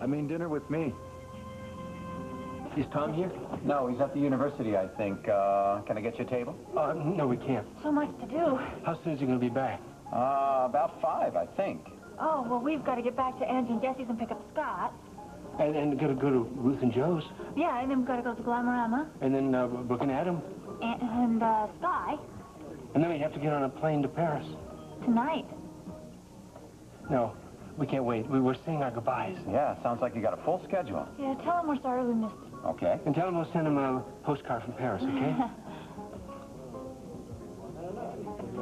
I mean dinner with me. Is Tom here? No, he's at the university, I think. Can I get you a table? No, we can't. So much to do. How soon is he going to be back? About 5, I think. Oh, well, we've got to get back to Angie and Jesse's and pick up Scott. And got to go to Ruth and Joe's. Yeah, and then we've got to go to Glamorama. And then Brooke and Adam. And Sky. And then we have to get on a plane to Paris. Tonight. No, we can't wait. We're saying our goodbyes. Yeah, sounds like you got a full schedule. Yeah, tell him we're sorry we missed him. Okay. And tell him we'll send him a postcard from Paris, okay?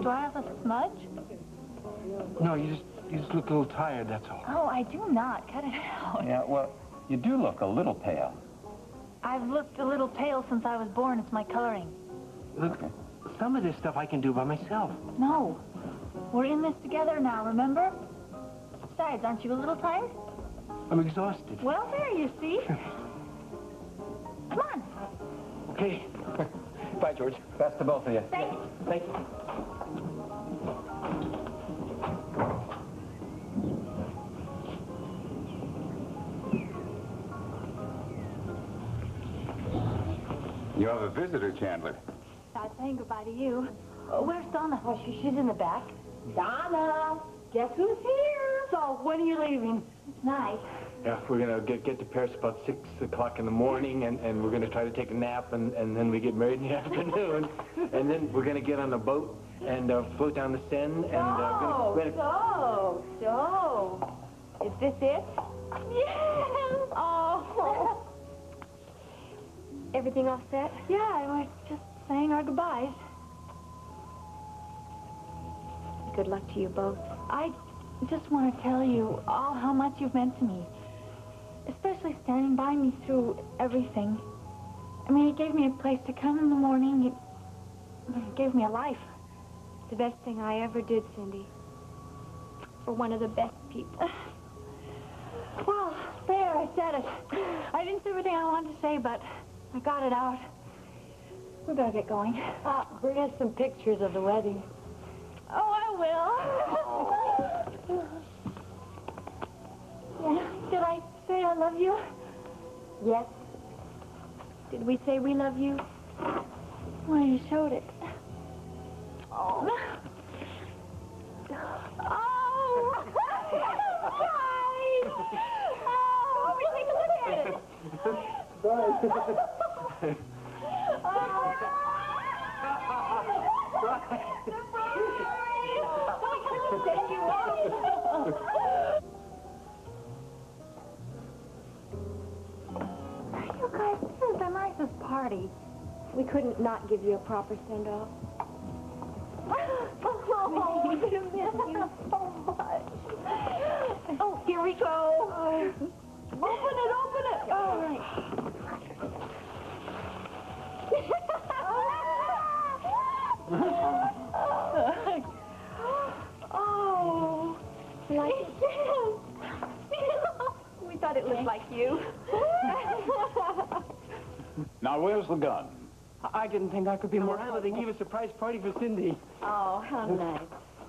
Do I have a smudge? No, you just look a little tired, that's all. Oh, I do not. Cut it out. Yeah, well, you do look a little pale. I've looked a little pale since I was born. It's my coloring. Look, some of this stuff I can do by myself. No. We're in this together now, remember? Besides, aren't you a little tired? I'm exhausted. Well, there you see. Come on. Okay. Bye, George. Best to both of you. Thanks. Thank you. You have a visitor, Chandler. I was saying goodbye to you. Where's Donna? Oh, she's in the back. Donna, guess who's here? So, when are you leaving? Tonight. Yeah, we're going to get to Paris about 6 o'clock in the morning, and we're going to try to take a nap, and then we get married in the afternoon. And then we're going to get on a boat and float down the Seine, and we're gonna... So, is this it? Yes! Oh! Everything all set? Yeah, I was just saying our goodbyes. Good luck to you both. I just want to tell you all how much you've meant to me. Especially standing by me through everything. I mean, it gave me a place to come in the morning. It gave me a life. The best thing I ever did, Cindy. For one of the best people. Well, there, I said it. I didn't say everything I wanted to say, but I got it out. We better get going. Bring us some pictures of the wedding. Oh, I will. Yeah, did I say I love you? Yes. Did we say we love you? Well, you showed it. Oh. Oh. Nice. Oh, let me take a look at it. Bye. You guys, this is the nicest party. We couldn't not give you a proper send-off. Oh, I'm gonna miss you so much. Oh, here we go. Open it, open it. All right. Oh, Like it? we thought it looked like you. Now, where's the gun? I didn't think I could be more honored. They gave a surprise party for Cindy. Oh, how nice.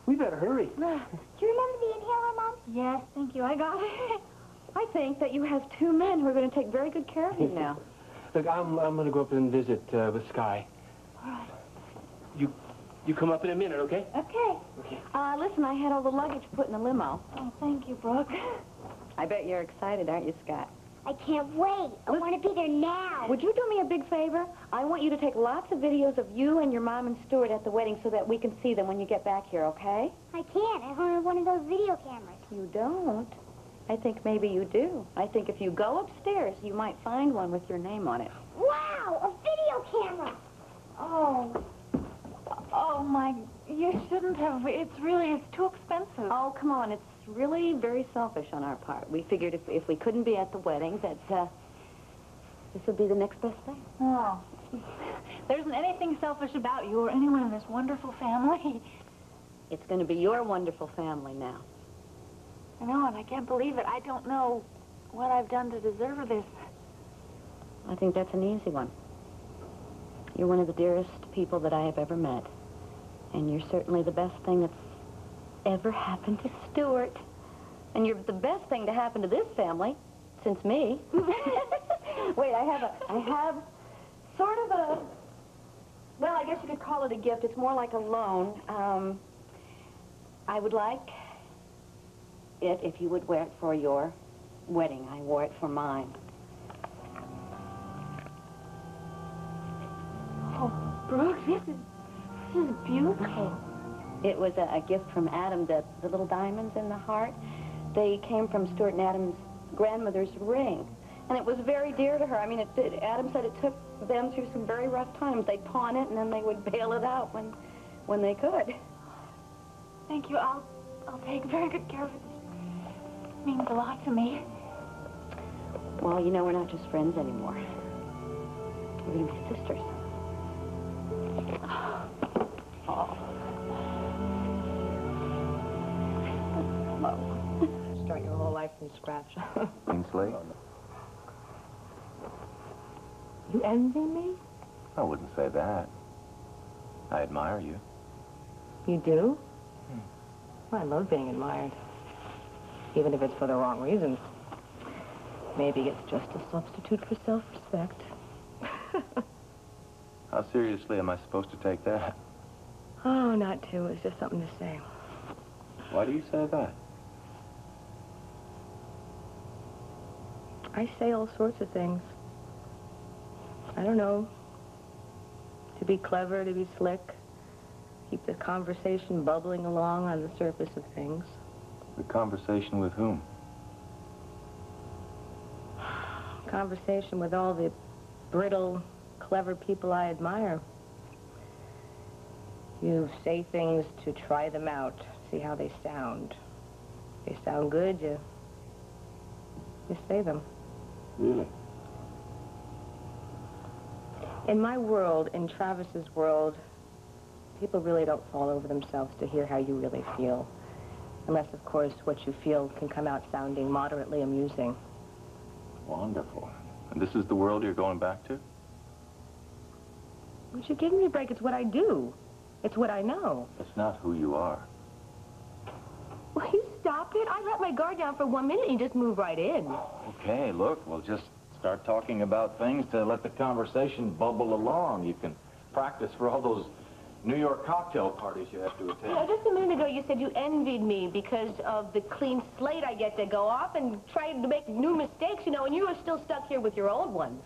We better hurry. Do you remember the inhaler, Mom? Yes, thank you. I got it. I think that you have 2 men who are going to take very good care of you now. Look, I'm going to go up and visit with Sky. All right. You come up in a minute, okay? Okay. Okay. Listen, I had all the luggage put in the limo. Oh, thank you, Brooke. I bet you're excited, aren't you, Scott? I can't wait. I want to be there now. Would you do me a big favor? I want you to take lots of videos of you and your mom and Stuart at the wedding so that we can see them when you get back here, okay? I can't. I don't have one of those video cameras. You don't? I think maybe you do. I think if you go upstairs, you might find one with your name on it. Wow, a video camera. Oh. Oh, my. You shouldn't have. It's too expensive. Oh, come on. It's really very selfish on our part. We figured if we couldn't be at the wedding, that this would be the next best thing. Oh. There isn't anything selfish about you or anyone in this wonderful family. It's going to be your wonderful family now. I know, and I can't believe it. I don't know what I've done to deserve this. I think that's an easy one. You're one of the dearest people that I have ever met. And you're certainly the best thing that's ever happened to Stuart. And you're the best thing to happen to this family since me. Wait, I have sort of a, well, I guess you could call it a gift. It's more like a loan. I would like it if you would wear it for your wedding. I wore it for mine. Oh, Brooke, this is beautiful. It was a gift from Adam, the little diamonds in the heart. They came from Stuart and Adam's grandmother's ring. And it was very dear to her. I mean, Adam said it took them through some very rough times. They'd pawn it, and then they would bail it out when they could. Thank you. I'll take very good care of it. It means a lot to me. Well, you know, we're not just friends anymore. We're going to be sisters. Oh. Start your whole life from scratch. Clean slate? You envy me? I wouldn't say that. I admire you. You do? Well, I love being admired. Even if it's for the wrong reasons. Maybe it's just a substitute for self-respect. How seriously am I supposed to take that? Oh, not too. It's just something to say. Why do you say that? I say all sorts of things. I don't know. To be clever, to be slick. Keep the conversation bubbling along on the surface of things. The conversation with whom? Conversation with all the brittle, clever people I admire. You say things to try them out, see how they sound. If they sound good, you say them. Really? In my world, in Travis's world, people really don't fall over themselves to hear how you really feel. Unless, of course, what you feel can come out sounding moderately amusing. Wonderful. And this is the world you're going back to? Would you give me a break? It's what I do. It's what I know. It's not who you are. Will you stop it? I let my guard down for 1 minute and you just move right in. Okay, look, we'll just start talking about things to let the conversation bubble along. You can practice for all those New York cocktail parties you have to attend. You know, just a minute ago you said you envied me because of the clean slate I get to go off and try to make new mistakes, you know, and you are still stuck here with your old ones.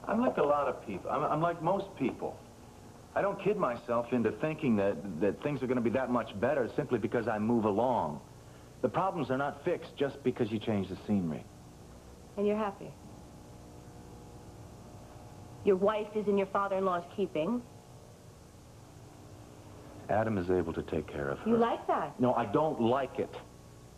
I'm like a lot of people. I'm like most people. I don't kid myself into thinking that things are going to be that much better simply because I move along. The problems are not fixed just because you change the scenery. And you're happy. Your wife is in your father-in-law's keeping. Adam is able to take care of her. You like that? No, I don't like it.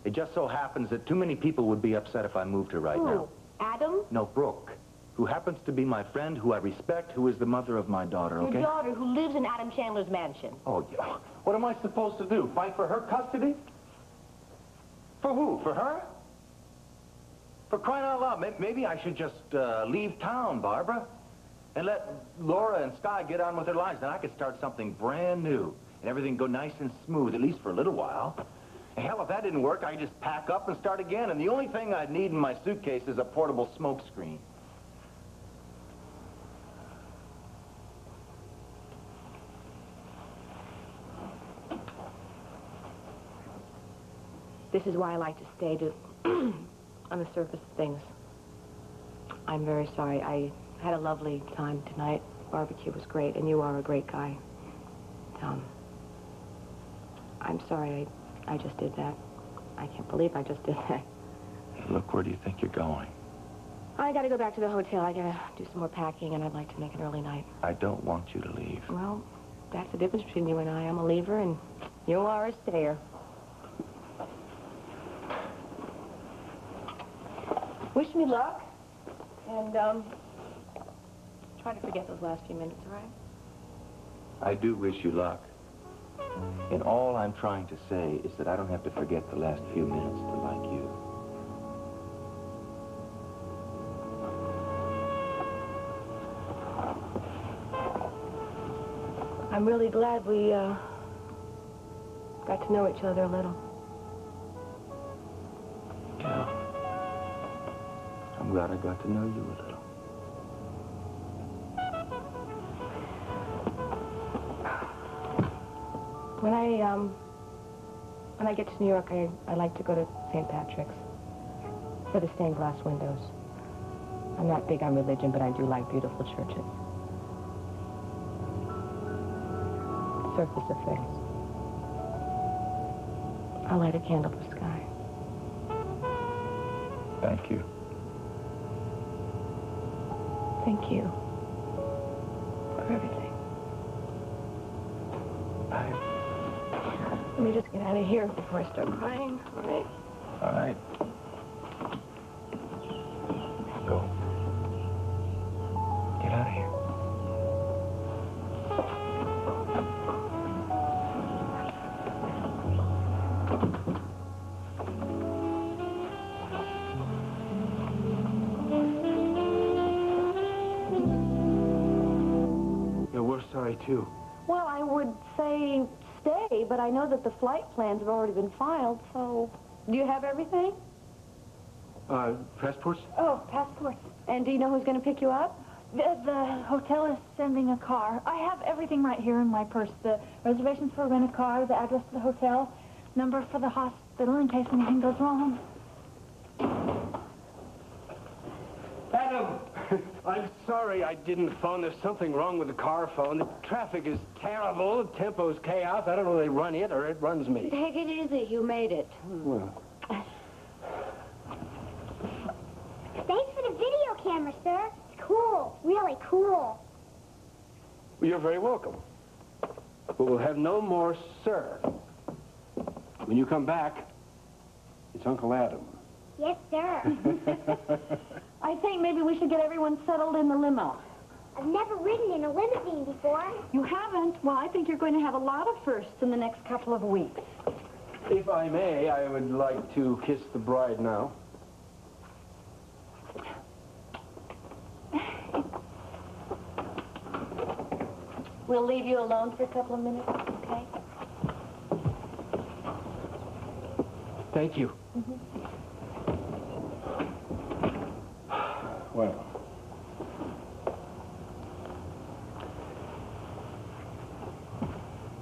It just so happens that too many people would be upset if I moved her right now. Adam? No, Brooke, who happens to be my friend, who I respect, who is the mother of my daughter, okay? Your daughter who lives in Adam Chandler's mansion. Oh, yeah. What am I supposed to do? Fight for her custody? For who? For her? For crying out loud, maybe I should just leave town, Barbara, and let Laura and Sky get on with their lives. Then I could start something brand new, and everything go nice and smooth, at least for a little while. And hell, if that didn't work, I'd just pack up and start again, and the only thing I'd need in my suitcase is a portable smoke screen. This is why I like to stay on the surface of things. I'm very sorry. I had a lovely time tonight. Barbecue was great, and you are a great guy. I'm sorry I just did that. I can't believe I just did that. Look, where do you think you're going? I gotta go back to the hotel. I gotta do some more packing, and I'd like to make an early night. I don't want you to leave. Well, that's the difference between you and I. I'm a leaver, and you are a stayer. Wish me luck, and try to forget those last few minutes, all right? I do wish you luck. And all I'm trying to say is that I don't have to forget the last few minutes to like you. I'm really glad we got to know each other a little. Yeah. I'm glad I got to know you a little. When I get to New York, I like to go to St. Patrick's for the stained glass windows. I'm not big on religion, but I do like beautiful churches. Surface of things. I'll light a candle for Sky. Thank you. Thank you for everything. Bye. Let me just get out of here before I start crying. All right? All right. Go. Get out of here. Yeah, we're sorry, too. Well, I would say stay, but I know that the flight plans have already been filed, so... Do you have everything? Passports? Oh, passports. And do you know who's going to pick you up? The hotel is sending a car. I have everything right here in my purse. The reservations for rent-a-car, the address to the hotel, number for the hospital in case anything goes wrong. Adam! I'm sorry I didn't phone. There's something wrong with the car phone. The traffic is terrible. The tempo's chaos. I don't know if they run it or it runs me. Take it easy. You made it. Well, Thanks for the video camera, sir. It's cool. Really cool. you're very welcome. But we'll have no more sir. When you come back, it's Uncle Adam. Yes, sir. I think maybe we should get everyone settled in the limo. I've never ridden in a limousine before. You haven't? Well, I think you're going to have a lot of firsts in the next couple of weeks. If I may, I would like to kiss the bride now. We'll leave you alone for a couple of minutes, okay? Thank you. Well,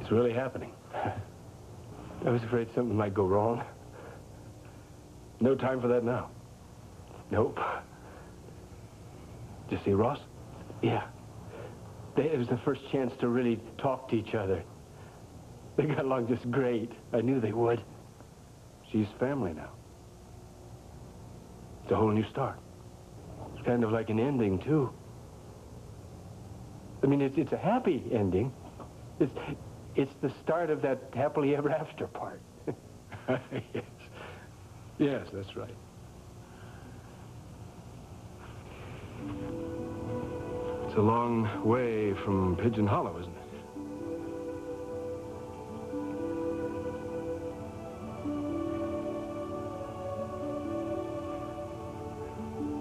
it's really happening. I was afraid something might go wrong. No time for that now. Nope. Did you see Ross? Yeah. It was the first chance to really talk to each other. They got along just great. I knew they would. She's family now. It's a whole new start. It's kind of like an ending, too. I mean, it's a happy ending. It's the start of that happily ever after part. Yes. Yes, that's right. It's a long way from Pigeon Hollow, isn't it?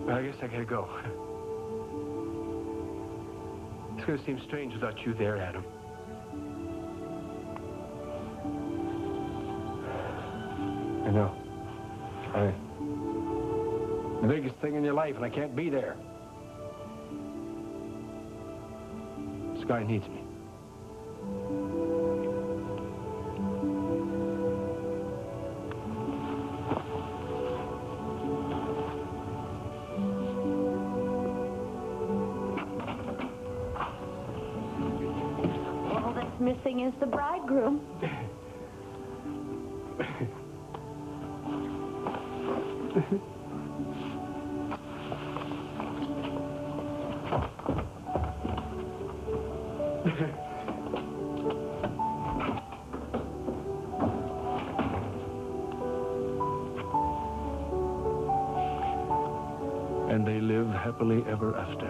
I guess I gotta go. It's gonna seem strange without you there, Adam. I know. The biggest thing in your life, and I can't be there. Sky needs me. All that's missing is the bridegroom. And they live happily ever after.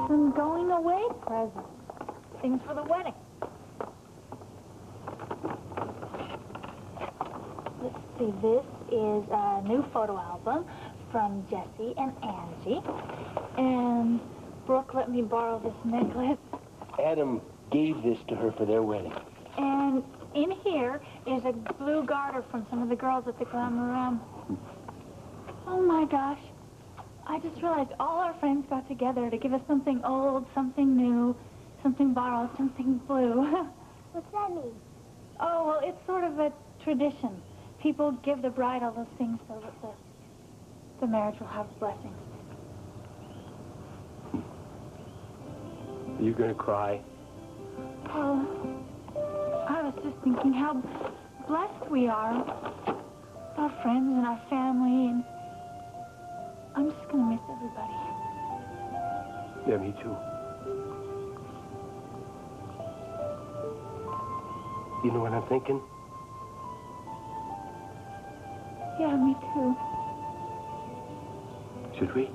Some going away presents. Things for the wedding. Let's see, this is a new photo album from Jessie and Angie. And Brooke let me borrow this necklace. Adam gave this to her for their wedding. And in here is a blue garter from some of the girls at the Glamour. Oh, my gosh. I just realized all our friends got together to give us something old, something new, something borrowed, something blue. What's that mean? Oh, well, it's sort of a tradition. People give the bride all those things so that the marriage will have blessings. Are you going to cry? Oh, I was just thinking how blessed we are. Our friends and our family, and I'm just going to miss everybody. Yeah, me too. You know what I'm thinking? Yeah, me too. Should we?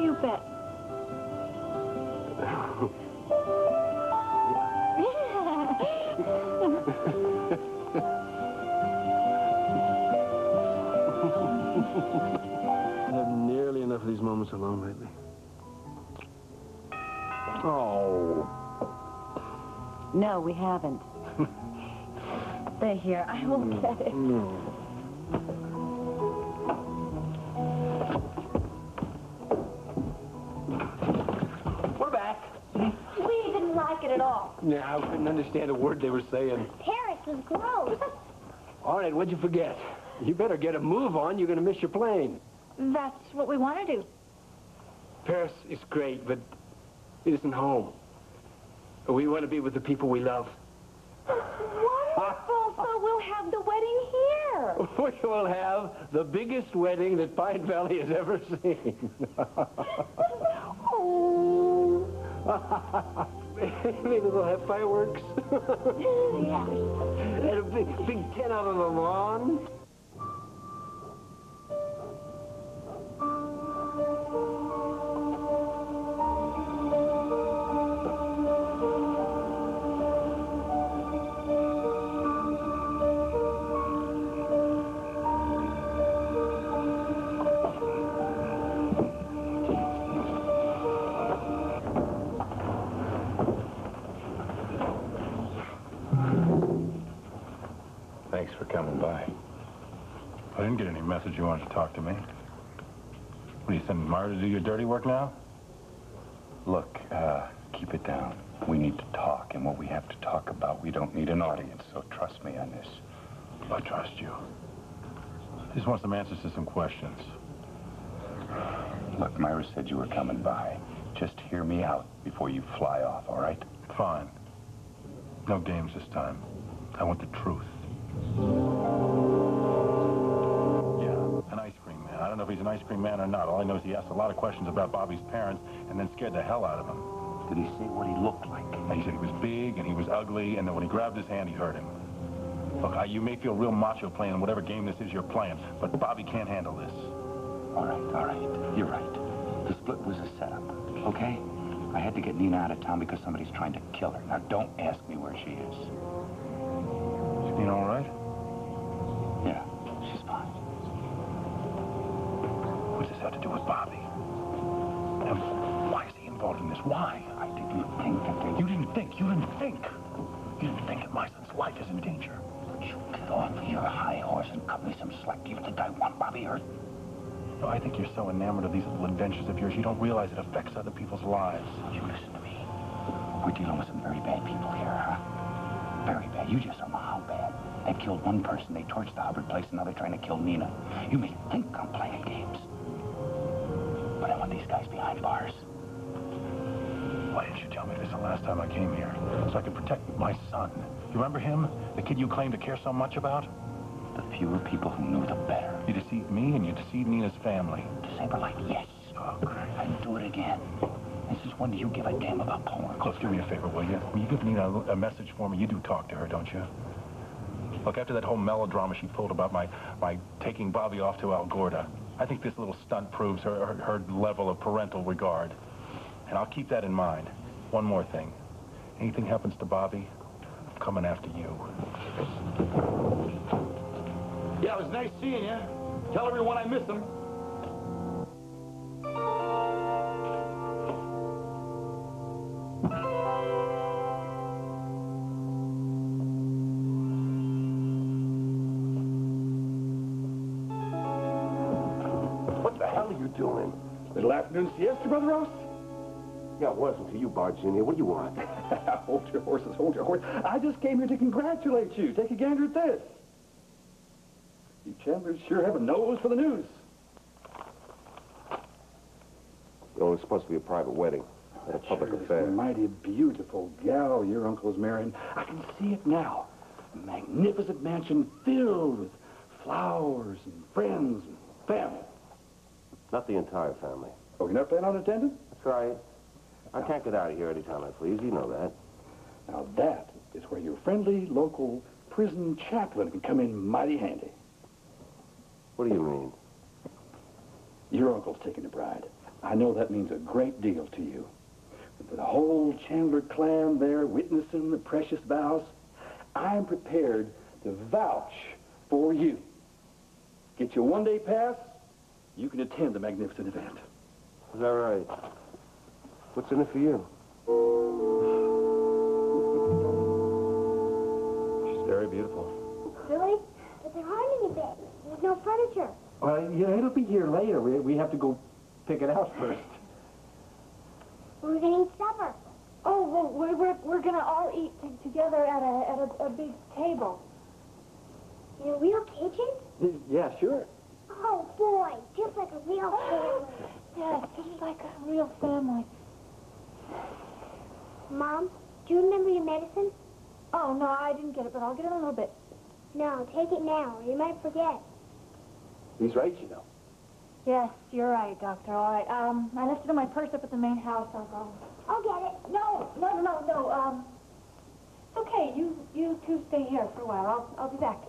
You bet. I have nearly enough of these moments alone lately. Oh. No, we haven't. Stay here. I will get it. No. We're back. We didn't like it at all. Yeah, I couldn't understand a word they were saying. Paris was gross. All right, what'd you forget? You better get a move on. You're going to miss your plane. That's what we want to do. Paris is great, but it isn't home. We want to be with the people we love. Wonderful. So we'll have the wedding here. We will have the biggest wedding that Pine Valley has ever seen. Oh. Maybe they'll have fireworks. Yeah. And a big tent out on the lawn. Thanks for coming by. I didn't get any message you wanted to talk to me. What, are you sending Mara to do your dirty work now? Look, keep it down. We need to talk, and what we have to talk about, we don't need an audience, so trust me on this. I trust you. I just want some answers to some questions. Look, Myra said you were coming by. Just hear me out before you fly off, all right? Fine. No games this time. I want the truth. Yeah, an ice cream man. I don't know if he's an ice cream man or not. All I know is he asked a lot of questions about Bobby's parents and then scared the hell out of him. Did he say what he looked like? And he said he was big and he was ugly, and then when he grabbed his hand, he hurt him. Look, you may feel real macho playing whatever game this is you're playing, but Bobby can't handle this. All right. You're right. The split was a setup, okay? I had to get Nina out of town because somebody's trying to kill her. Now, don't ask me where she is. Is Nina all right? Yeah, she's fine. What does this have to do with Bobby? And why is he involved in this? Why? I didn't think that they... You didn't think. You didn't think that my son's life is in danger. You get off your high horse and cut me some slack. You think I want Bobby hurt? No, I think you're so enamored of these little adventures of yours, you don't realize it affects other people's lives. You listen to me. We're dealing with some very bad people here, huh? Very bad. You just don't know how bad. They've killed one person, they torched the Hubbard place, and now they're trying to kill Nina. You may think I'm playing games, but I want these guys behind bars. Why didn't you tell me this the last time I came here? So I could protect my son. You remember him? The kid you claimed to care so much about? The fewer people who knew, the better. You deceived me and you deceived Nina's family. To save her life, yes. Oh, great. I'd do it again. And since when do you give a damn about porn? Look, do me a favor, will you? When you give Nina a message for me, you do talk to her, don't you? Look, after that whole melodrama she pulled about my taking Bobby off to Algorta, I think this little stunt proves her level of parental regard. And I'll keep that in mind. One more thing. Anything happens to Bobby, I'm coming after you. Yeah, it was nice seeing you. Tell everyone I miss them. doing? Little afternoon siesta, Brother Ross? Yeah, it was until you barged in here. What do you want? Hold your horses, hold your horses. I just came here to congratulate you. Take a gander at this. You Chandlers sure have a nose for the news. You know, it's supposed to be a private wedding. Not a public affair. A mighty beautiful gal your uncle is marrying. I can see it now. A magnificent mansion filled with flowers and friends and family. Not the entire family. Oh, you're not planning on attending? That's right. I can't get out of here anytime I please. You know that. Now that is where your friendly local prison chaplain can come in mighty handy. What do you mean? Your uncle's taking the bride. I know that means a great deal to you. With the whole Chandler clan there witnessing the precious vows, I'm prepared to vouch for you. Get you a one-day pass, you can attend the magnificent event. Is that right? What's in it for you? She's very beautiful. Really? But there aren't any beds. There's no furniture. Well, yeah, it'll be here later. We have to go pick it out first. We're gonna eat supper. Oh, well, we're gonna all eat together at a big table. In a real kitchen? Yeah, sure. Oh, boy. Just like a real family. Yes, just like a real family. Mom, do you remember your medicine? Oh, no, I didn't get it, but I'll get it in a little bit. No, take it now, or you might forget. He's right, you know. Yes, you're right, Doctor. All right. I left it in my purse up at the main house. I'll go. I'll get it. No. It's okay. You two stay here for a while. I'll be back.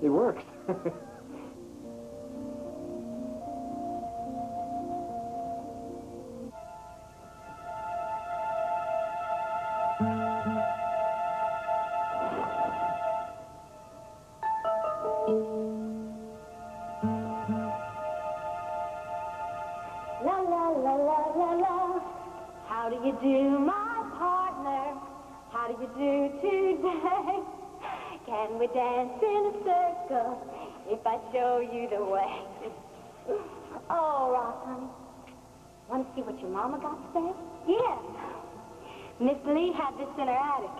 It works. La la la la la la. How do you do, my partner? How do you do today? Can we dance in a circle if I show you the way? Oh, Ross, honey. Want to see what your mama got today? Yeah. Miss Lee had this in her attic.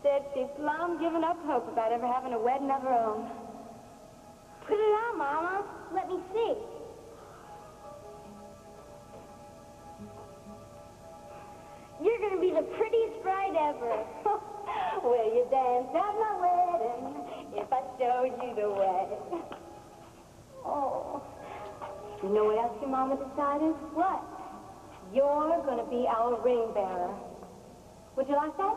Said she's plumb given up hope about ever having a wedding of her own. Put it on, Mama. Let me see. You're going to be the prettiest bride ever. Will you dance at my wedding if I show you the way? Oh. You know what else your mama decided? What? You're going to be our ring bearer. Would you like that?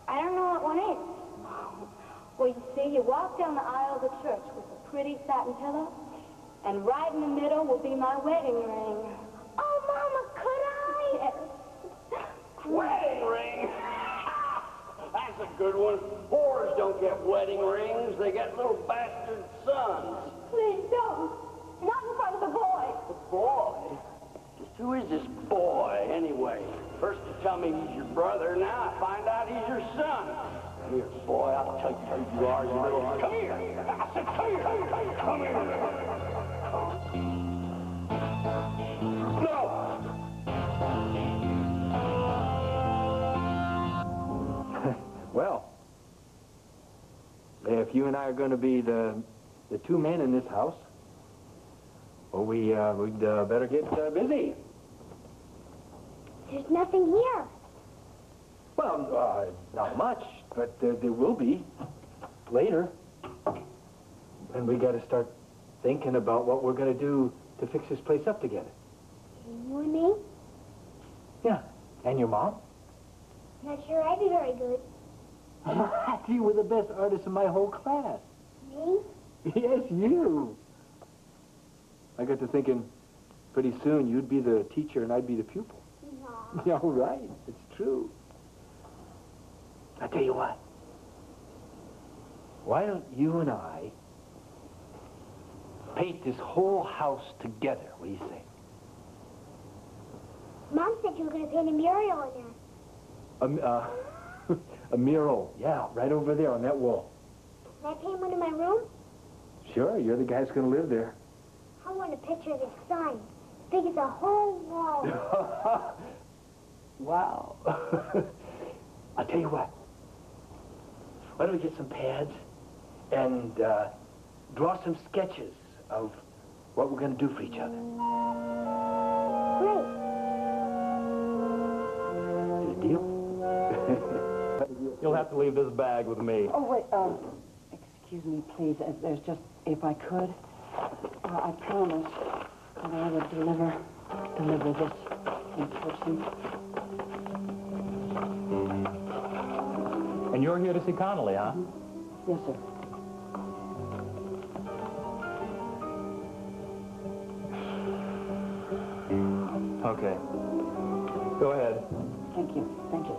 I don't know what one is. Well, you see, you walk down the aisle of the church with a pretty satin pillow, and right in the middle will be my wedding ring. Oh, Mama, could I? Yes. Wedding ring? That's a good one. Whores don't get wedding rings. They get little bastard sons. Please don't. Not in front of the boy. The boy? Just who is this boy, anyway? First you tell me he's your brother, now I find out he's your son. Come here, boy, I'll tell you who you are, you little... Come here! I said, come here! Come here! No! Well, if you and I are going to be the two men in this house, well, we'd better get busy. There's nothing here. Well, not much, but there will be later. And we got to start thinking about what we're going to do to fix this place up together. You and me? Yeah, and your mom? Not sure I'd be very good. You were the best artist in my whole class. Me? Yes, you. I got to thinking, pretty soon you'd be the teacher and I'd be the pupil. No. Yeah, all right. It's true. I tell you what. Why don't you and I paint this whole house together. What do you say? Mom said you were going to paint a mural in there. A mural. Yeah, right over there on that wall. Can I paint one in my room? Sure, you're the guy who's going to live there. I want a picture of his son. Big as a whole wall. Wow. I'll tell you what. Why don't we get some pads and draw some sketches of what we're going to do for each other? Great. Is it a deal? You'll have to leave this bag with me. Oh, wait, excuse me, please. There's just, if I could, I promise that I would deliver this in person. And you're here to see Connolly, huh? Yes, sir. Okay. Go ahead. Thank you. Thank you.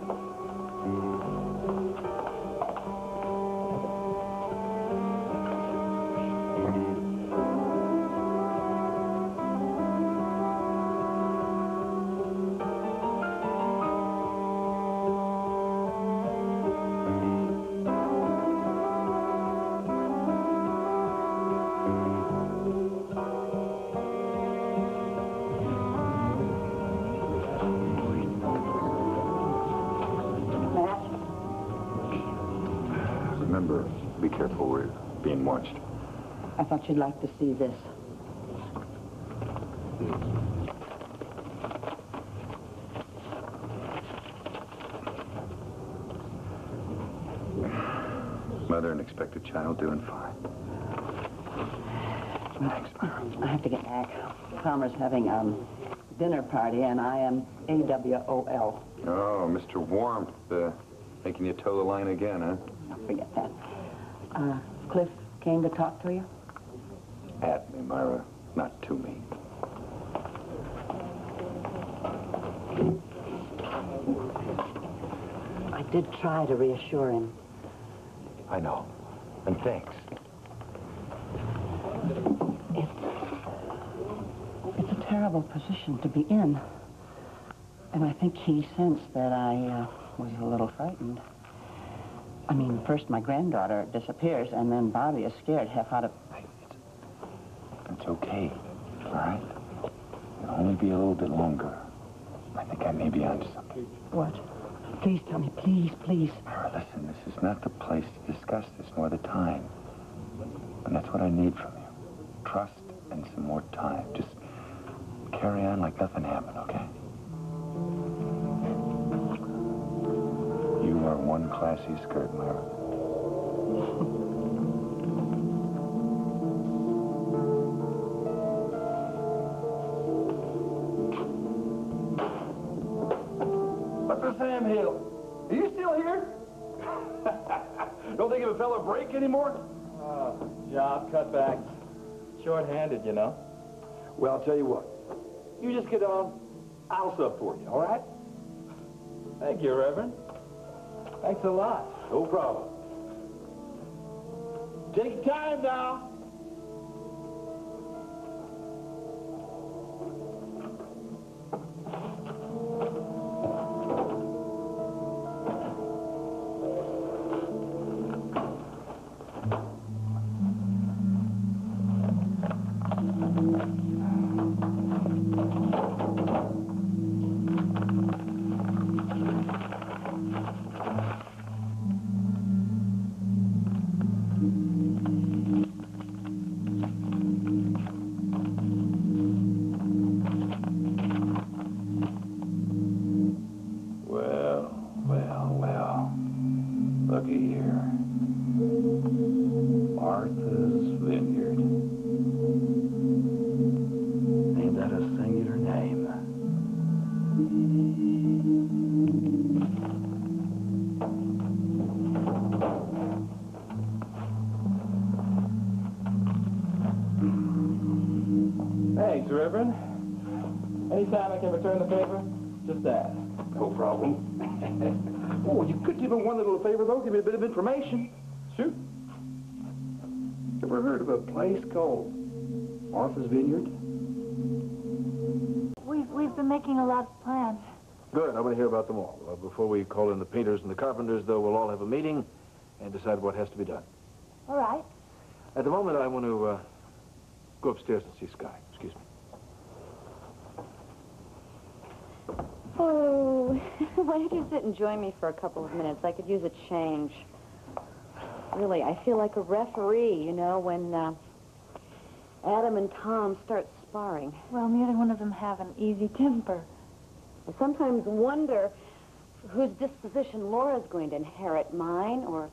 Remember, be careful, we're being watched. I thought you'd like to see this. Mother and expected child doing fine. Thanks, Myra. I have to get back. Palmer's having a dinner party, and I am AWOL. Oh, Mr. Warmth, making you toe the line again, huh? I'll forget that. Cliff came to talk to you? At me, Myra, not to me. I did try to reassure him. I know. And thanks. It's a terrible position to be in. And I think he sensed that I was a little frightened. I mean, first my granddaughter disappears, and then Bobby is scared half out of... It's okay, all right? It'll only be a little bit longer. I think I may be onto something. What? Please tell me, please, please. Myra, listen, this is not the place to discuss this, nor the time. And that's what I need from you. Trust and some more time. Just carry on like nothing happened, okay? You are one classy skirt, Myra. Mr. Sam Hill, are you still here? Don't they give a fella a break anymore? Job cutbacks. Short-handed, you know. Well, I'll tell you what. You just get on. I'll sub for you, all right? Thank you, Reverend. Thanks a lot. No problem. Take your time now. Looky here. Martha's Vineyard. Ain't that a singular name? Thanks, Reverend. Anytime I can return the favor, just ask. No problem. Oh, you could give him one little favor, though. Give me a bit of information. Shoot. Ever heard of a place called Martha's Vineyard? We've been making a lot of plans. Good. I want to hear about them all. Before we call in the painters and the carpenters, though, we'll all have a meeting and decide what has to be done. All right. At the moment, I want to go upstairs and see Sky. Excuse me. Oh, why don't you sit and join me for a couple of minutes? I could use a change. Really, I feel like a referee, you know, when Adam and Tom start sparring. Well, neither one of them have an easy temper. I sometimes wonder whose disposition Laura's going to inherit, mine or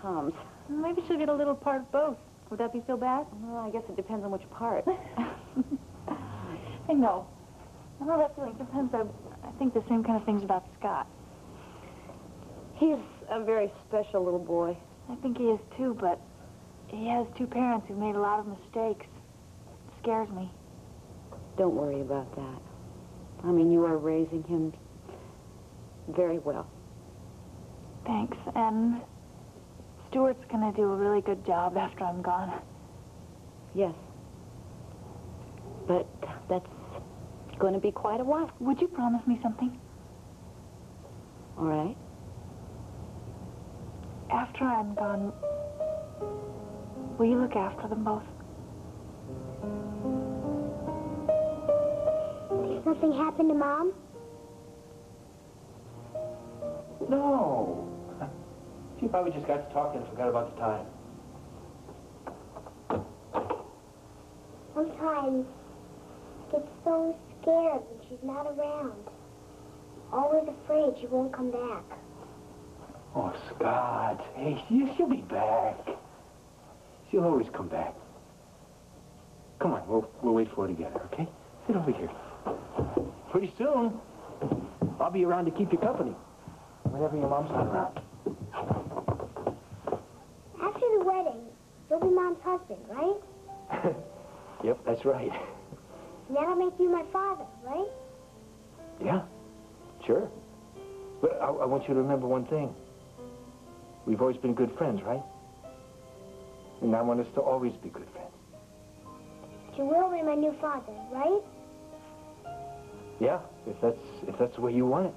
Tom's. Maybe she'll get a little part of both. Would that be so bad? Well, I guess it depends on which part. I know. I know that feeling. Sometimes I think the same kind of things about Scott. He's a very special little boy. I think he is too, but he has two parents who've made a lot of mistakes. It scares me. Don't worry about that. I mean, you are raising him very well. Thanks. And Stuart's going to do a really good job after I'm gone. Yes. But that's going to be quite a while. Would you promise me something? All right. After I'm gone, will you look after them both? Did something happen to Mom? No. She probably just got to talking and forgot about the time. Sometimes I get so scared when she's not around. Always afraid she won't come back. Oh, Scott. Hey, she'll be back. She'll always come back. Come on, we'll wait for her together, okay? Sit over here. Pretty soon, I'll be around to keep you company. Whenever your mom's not around. After the wedding, you'll be Mom's husband, right? Yep, that's right. And that'll make you my father, right? Yeah, sure. But I want you to remember one thing. We've always been good friends, right? And I want us to always be good friends. But you will be my new father, right? Yeah, if that's the way you want it.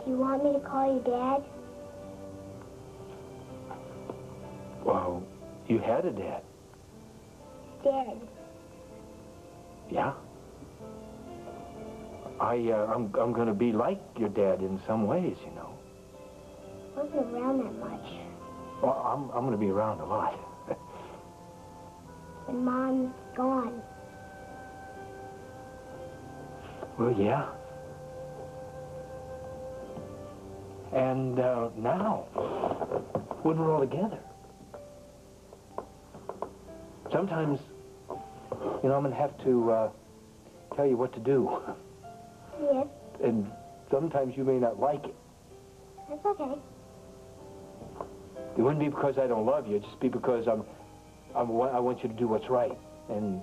Do you want me to call you Dad? Well, you had a dad. Dead. Yeah. I'm going to be like your dad in some ways, you know. I wasn't around that much. Well, I'm going to be around a lot. When Mom's gone. Well, yeah. And now, when we're all together, sometimes, you know, I'm going to have to tell you what to do. Yes. And sometimes you may not like it. That's okay. It wouldn't be because I don't love you. It'd just be because I want you to do what's right. And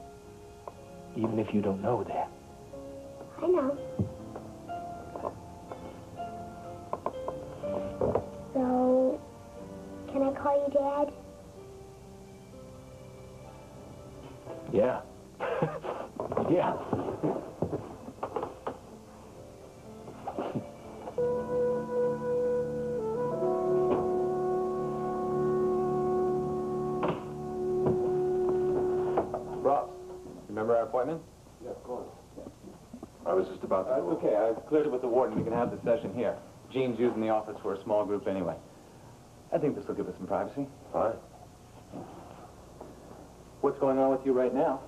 even if you don't know that. I know. So, can I call you Dad? Yeah. Yeah. Ross, remember our appointment? Yeah, of course. I was just about to... That's okay. I've cleared it with the warden. We can have the session here. Gene's using the office for a small group anyway. I think this will give us some privacy. Fine. What's going on with you right now?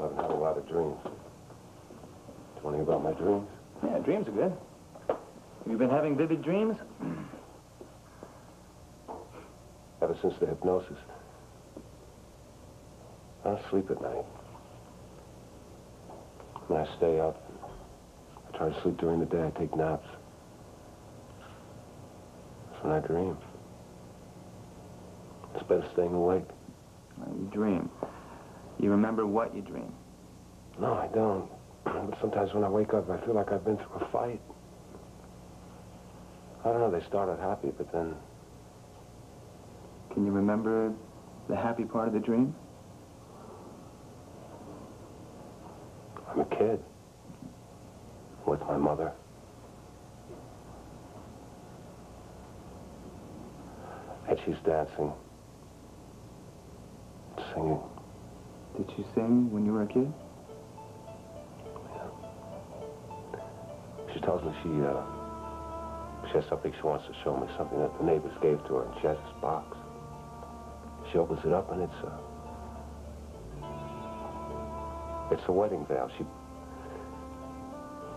I've been having a lot of dreams. Do you want to hear about my dreams? Yeah, dreams are good. You've been having vivid dreams? Ever since the hypnosis. I don't sleep at night. When I stay up, I try to sleep during the day. I take naps. That's when I dream. It's better staying awake. You dream. You remember what you dream? No, I don't. But sometimes when I wake up, I feel like I've been through a fight. I don't know, they started happy, but then... Can you remember the happy part of the dream? I'm a kid. With my mother. And she's dancing. Singing. Did you sing when you were a kid? She tells me she has something she wants to show me, something that the neighbors gave to her, and she has this box. She opens it up, and it's a wedding veil.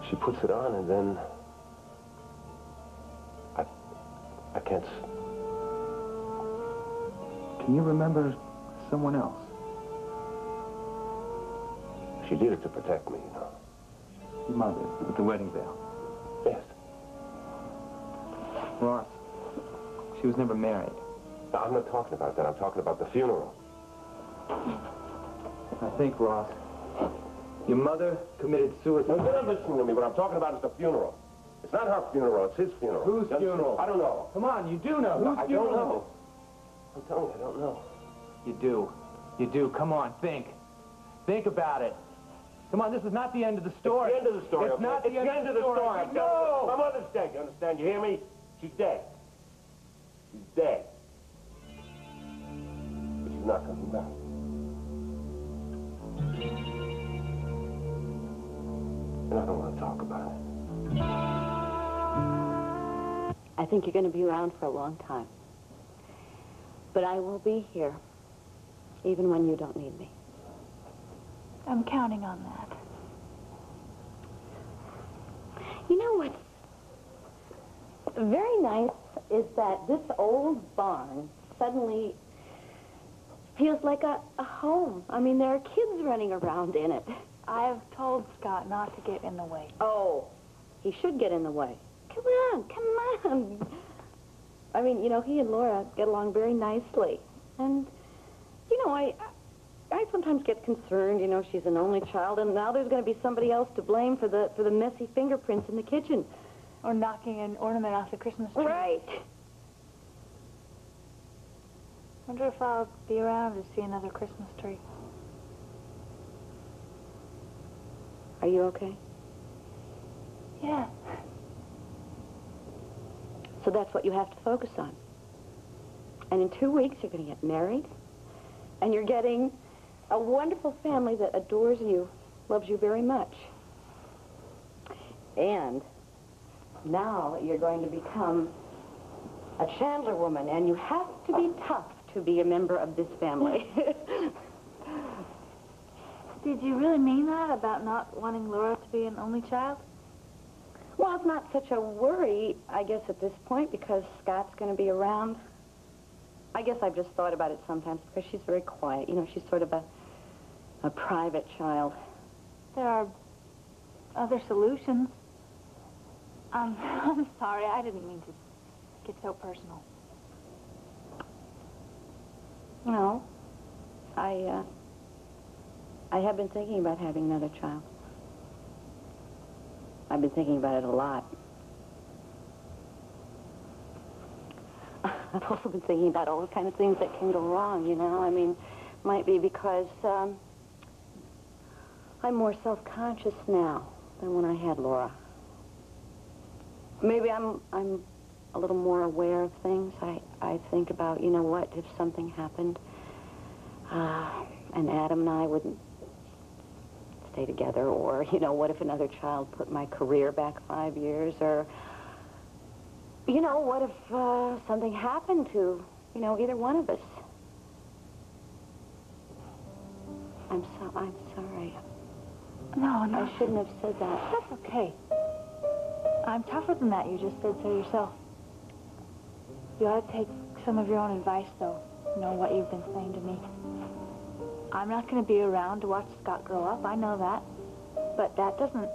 She puts it on, and then I can't... Can you remember someone else? She did it to protect me, you know. Your mother, with the wedding veil. Yes. Ross, she was never married. No, I'm not talking about that. I'm talking about the funeral. I think, Ross, your mother committed suicide. No, you're not listening to me. What I'm talking about is the funeral. It's not her funeral. It's his funeral. Whose funeral? I don't know. Come on, you do know. Whose I funeral? don't know. I'm telling you, I don't know. You do. You do. Come on, think. Think about it. Come on, this is not the end of the story. It's the end of the story, It's okay? not the end of the story. No! My mother's dead, you understand? You hear me? She's dead. She's dead. But she's not coming back. And I don't want to talk about it. I think you're going to be around for a long time. But I will be here, even when you don't need me. I'm counting on that. You know what's very nice is that this old barn suddenly feels like a home. I mean, there are kids running around in it. I've told Scott not to get in the way. Oh, he should get in the way. Come on, come on. I mean, you know, he and Laura get along very nicely. And, you know, I sometimes get concerned, you know, she's an only child, and now there's going to be somebody else to blame for the messy fingerprints in the kitchen. Or knocking an ornament off the Christmas tree. Right. Wonder if I'll be around to see another Christmas tree. Are you okay? Yeah. So that's what you have to focus on. And in 2 weeks, you're going to get married, and you're getting a wonderful family that adores you, loves you very much. And now you're going to become a Chandler woman, and you have to be tough to be a member of this family. Did you really mean that about not wanting Laura to be an only child? Well, it's not such a worry, I guess, at this point, because Scott's going to be around. I guess I've just thought about it sometimes, because she's very quiet. You know, she's sort of a private child. There are other solutions. I'm sorry, I didn't mean to get so personal. No, I have been thinking about having another child. I've been thinking about it a lot. I've also been thinking about all the kind of things that can go wrong, you know. I mean, might be because I'm more self-conscious now than when I had Laura. Maybe I'm a little more aware of things. I think about, you know, what if something happened and Adam and I wouldn't stay together, or, you know, what if another child put my career back 5 years, or, you know, what if something happened to, you know, either one of us? I'm sorry. No. I shouldn't have said that. That's okay. I'm tougher than that. You just said so yourself. You ought to take some of your own advice, though. You know what you've been saying to me. I'm not going to be around to watch Scott grow up. I know that. But that doesn't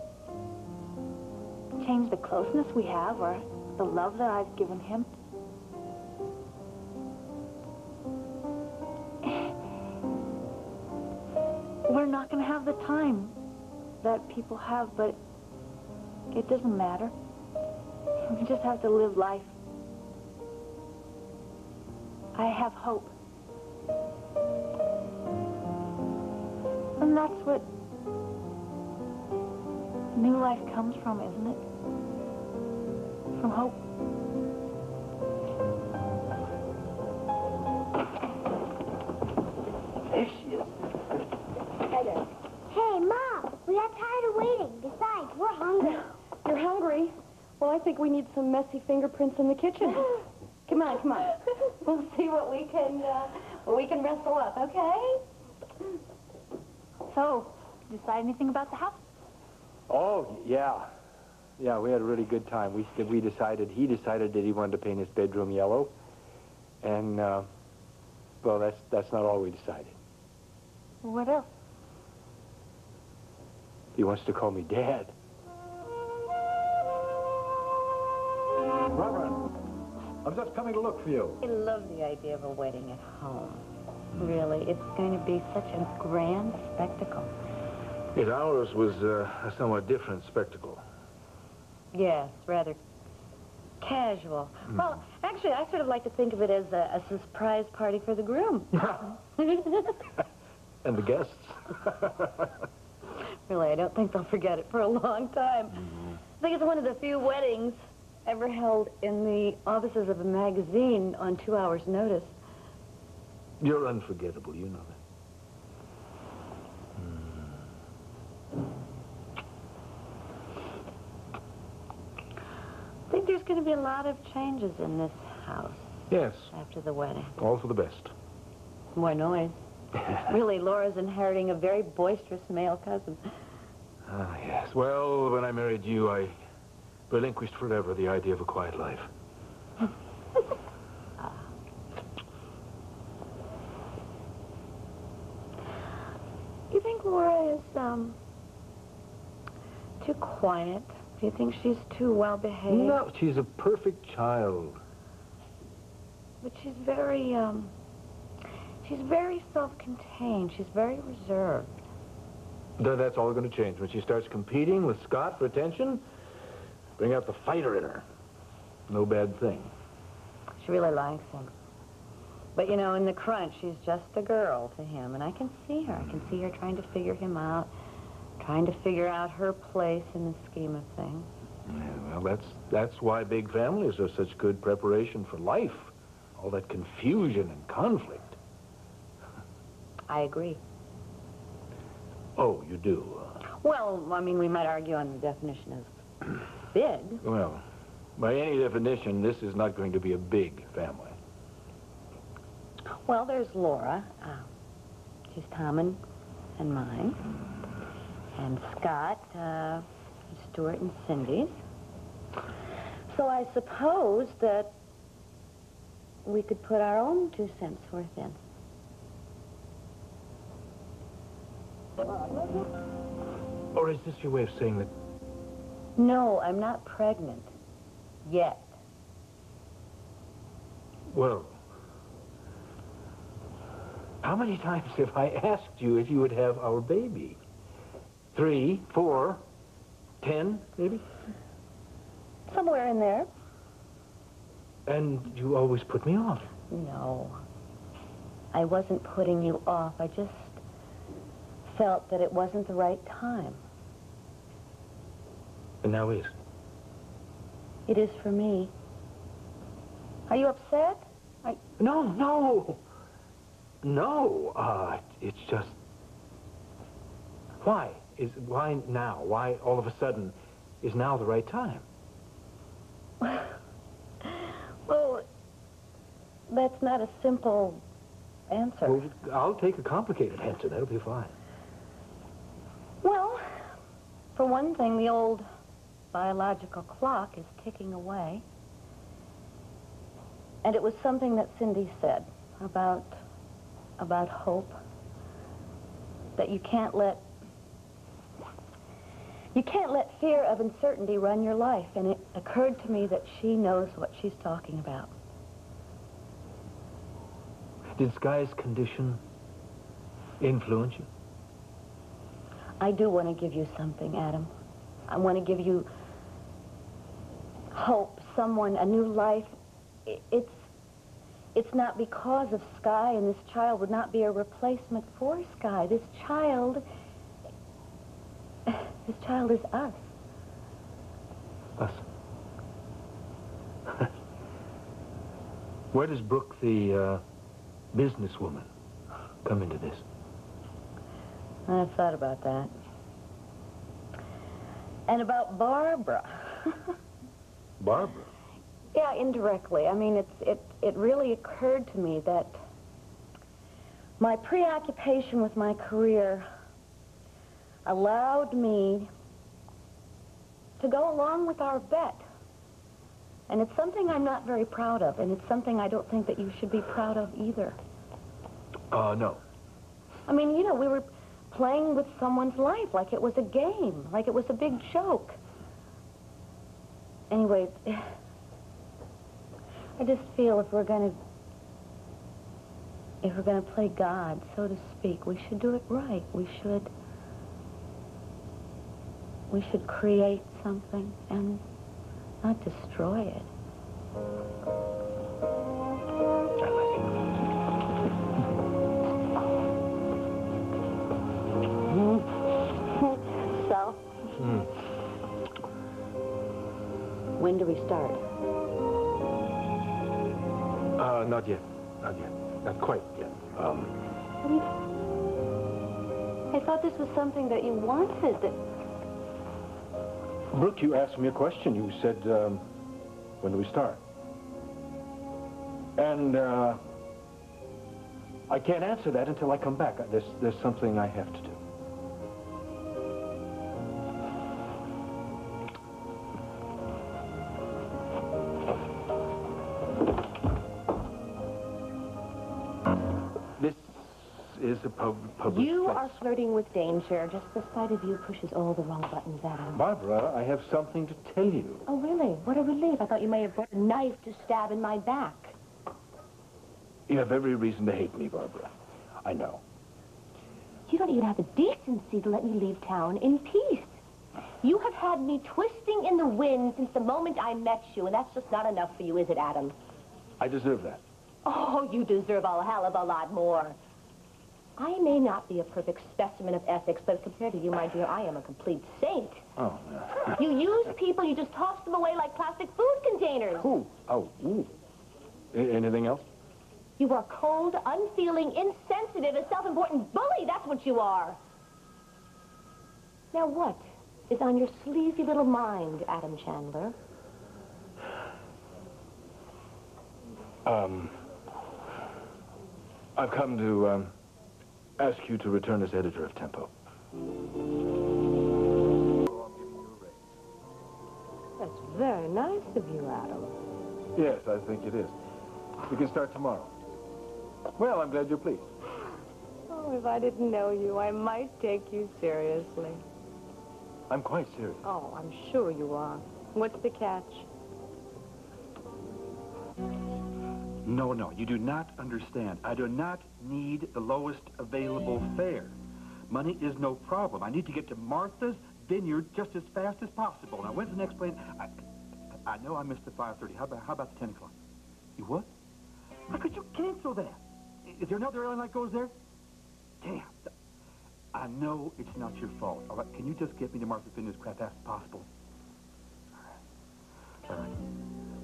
change the closeness we have or the love that I've given him. We're not going to have the time that people have, but it doesn't matter. We just have to live life. I have hope. And that's what new life comes from, isn't it? From hope. There she is. Hi there. Hey, Mom, we got tired of waiting. Besides, we're hungry. You're hungry? Well, I think we need some messy fingerprints in the kitchen. Come on, come on. We'll see what we can wrestle up, okay? So, decide anything about the house? Oh, yeah. Yeah, we had a really good time. He decided that he wanted to paint his bedroom yellow. And, well, that's not all we decided. What else? He wants to call me Dad. Reverend, I'm just coming to look for you. I love the idea of a wedding at home. Really, it's going to be such a grand spectacle. Yes, ours was a somewhat different spectacle. Yes, rather casual. Well, actually, I sort of like to think of it as a surprise party for the groom. And the guests. Really, I don't think they'll forget it for a long time. I think it's one of the few weddings ever held in the offices of a magazine on 2 hours' notice. You're unforgettable, you know that. I think there's going to be a lot of changes in this house. Yes. After the wedding. All for the best. More noise. Really, Laura's inheriting a very boisterous male cousin. Ah, yes. Well, when I married you, I relinquished forever the idea of a quiet life. You think Laura is, too quiet? Do you think she's too well-behaved? No, she's a perfect child. But she's very self-contained. She's very reserved. That's all going to change. When she starts competing with Scott for attention, bring out the fighter in her. No bad thing. She really likes him. But, you know, in the crunch, she's just a girl to him. And I can see her. I can see her trying to figure him out, trying to figure out her place in the scheme of things. Yeah, well, that's why big families are such good preparation for life. All that confusion and conflict. I agree. Oh, you do? Well, I mean, we might argue on the definition of big. Well, by any definition, this is not going to be a big family. Well, there's Laura. She's Tom and mine. And Scott, Stuart and Cindy's. So I suppose that we could put our own 2 cents worth in. Or is this your way of saying that... No, I'm not pregnant. Yet. Well... How many times have I asked you if you would have our baby? 3, 4, 10, maybe? Somewhere in there. And you always put me off. No. I wasn't putting you off. I just felt that it wasn't the right time. And now is. It is for me. Are you upset? No. No, it's just... Why now? Why all of a sudden is now the right time? Well, that's not a simple answer. Well, I'll take a complicated answer. That'll be fine. Well, for one thing, the old biological clock is ticking away. And it was something that Cindy said about hope. That you can't let fear of uncertainty run your life. And it occurred to me that she knows what she's talking about. Did Sky's condition influence you? I do want to give you something, Adam. I want to give you hope someone, a new life, it's not because of Sky, and this child would not be a replacement for Sky. This child is us. Us. Where does Brooke, the businesswoman, come into this? I've thought about that. And about Barbara. Barbara? Yeah, indirectly. I mean, it really occurred to me that my preoccupation with my career allowed me to go along with our bet. And it's something I'm not very proud of, and it's something I don't think that you should be proud of either. No. I mean, you know, we were playing with someone's life like it was a game, like it was a big joke. Anyway, I just feel if we're going to play God, so to speak, we should do it right. We should create something and not destroy it. So? When do we start? Not yet. Not yet. Not quite yet. I thought this was something that you wanted. Brooke, you asked me a question. You said, when do we start? And, I can't answer that until I come back. There's something I have to do. This is a public You place. are flirting with danger. Just the sight of you pushes all the wrong buttons, Adam. Barbara, I have something to tell you. Oh, really? What a relief. I thought you may have brought a knife to stab in my back. You have every reason to hate me, Barbara. I know. You don't even have the decency to let me leave town in peace. You have had me twisting in the wind since the moment I met you, and that's just not enough for you, is it, Adam? I deserve that. Oh, you deserve a hell of a lot more. I may not be a perfect specimen of ethics, but compared to you, my dear, I am a complete saint. Oh, no. You use people, you just toss them away like plastic food containers. Ooh. Oh, ooh. Anything else? You are cold, unfeeling, insensitive, a self-important bully. That's what you are. Now what is on your sleazy little mind, Adam Chandler? I've come to, ask you to return as editor of Tempo. That's very nice of you, Adam. Yes, I think it is. We can start tomorrow. Well, I'm glad you're pleased. Oh, if I didn't know you, I might take you seriously. I'm quite serious. Oh, I'm sure you are. What's the catch? No, you do not understand. I do not need the lowest available fare. Money is no problem. I need to get to Martha's Vineyard just as fast as possible. Now, when's the next plane? I know I missed the 5:30. How about the 10 o'clock? You what? How could you cancel that? Is there another airline that goes there? Damn. I know it's not your fault. All right, can you just get me to Martha's Vineyard as fast as possible? All right.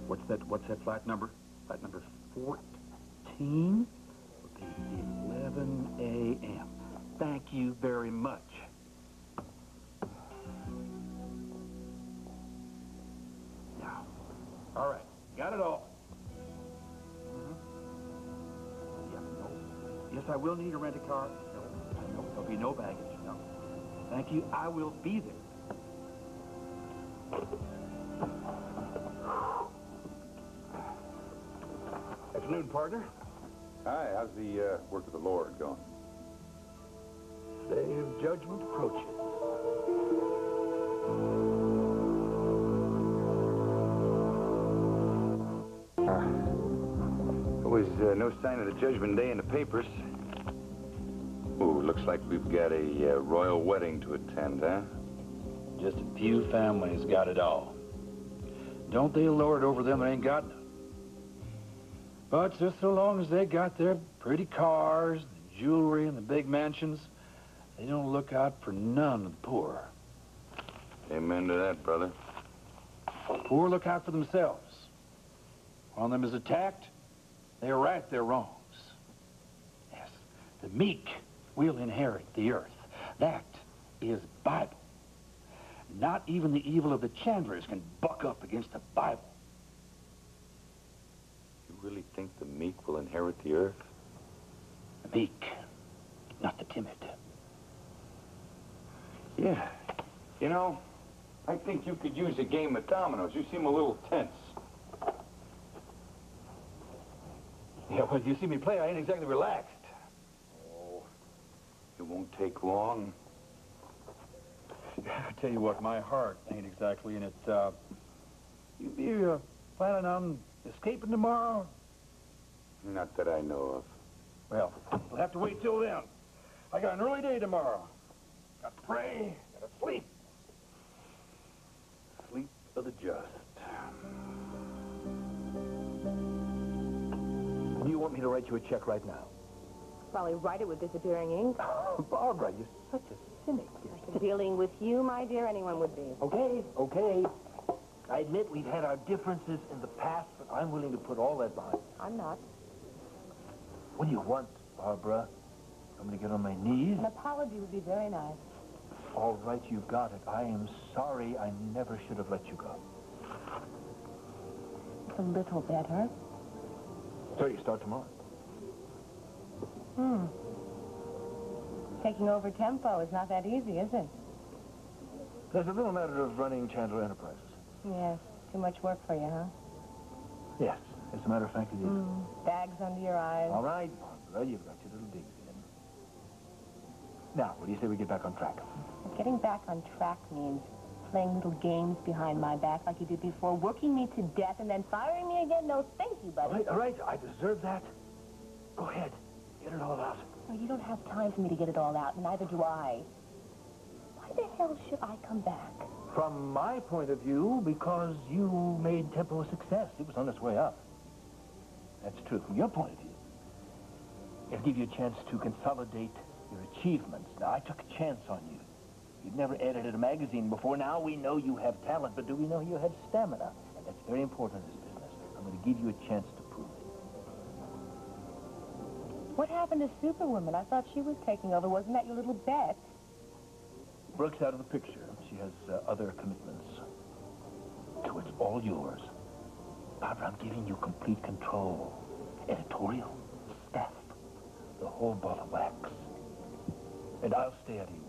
What's that flight number? Flight number 14? Okay, 11 a.m. Thank you very much. Now, all right, got it all. Yeah, no. Yes, I will need a rent-a-car. No, there'll be no baggage. No. Thank you. I will be there. Afternoon, partner. Hi, how's the work of the Lord going? Day of judgment approaches. Always no sign of the judgment day in the papers. Ooh, looks like we've got a royal wedding to attend, huh? Just a few families got it all. Don't they lord over them that ain't got none. But just so long as they got their pretty cars, the jewelry, and the big mansions, they don't look out for none of the poor. Amen to that, brother. Poor look out for themselves. When them is attacked, they right their wrongs. Yes, the meek will inherit the earth. That is Bible. Not even the evil of the Chandlers can buck up against the Bible. You really think the meek will inherit the earth? The meek, not the timid. Yeah. You know, I think you could use a game of dominoes. You seem a little tense. Yeah, well, you see me play, I ain't exactly relaxed. Oh, it won't take long. I tell you what, my heart ain't exactly in it. You be planning on escaping tomorrow? Not that I know of. Well, we'll have to wait till then. I got an early day tomorrow. Got to pray, got to sleep. Sleep of the just. Do you want me to write you a check right now? Probably write it with disappearing ink. Barbara, you're such a cynic. Dealing with you, my dear, anyone would be. Okay. I admit we've had our differences in the past, but I'm willing to put all that behind. I'm not. What do you want, Barbara? Want me to get on my knees? An apology would be very nice. All right, you got it. I am sorry. I never should have let you go. It's a little better. So you start tomorrow? Taking over Tempo is not that easy, is it? There's a little matter of running Chandler Enterprises. Yes. Too much work for you, huh? Yes. As a matter of fact, it is. Bags under your eyes. All right, Barbara, you've got your little digs in. Now, what do you say we get back on track? Getting back on track means playing little games behind my back like you did before, working me to death, and then firing me again? No, thank you, buddy. All right. I deserve that. Go ahead. Get it all out. Well, you don't have time for me to get it all out, and neither do I. Why the hell should I come back? From my point of view, because you made Tempo a success. It was on its way up. That's true. From your point of view, it'll give you a chance to consolidate your achievements. Now, I took a chance on you. You'd never edited a magazine before. Now we know you have talent, but do we know you have stamina? And that's very important in this business. I'm going to give you a chance to prove it. What happened to Superwoman? I thought she was taking over. Wasn't that your little bet? Brooke's out of the picture. She has other commitments. So it's all yours. Barbara, I'm giving you complete control. Editorial, staff, the whole ball of wax. And I'll stay out of your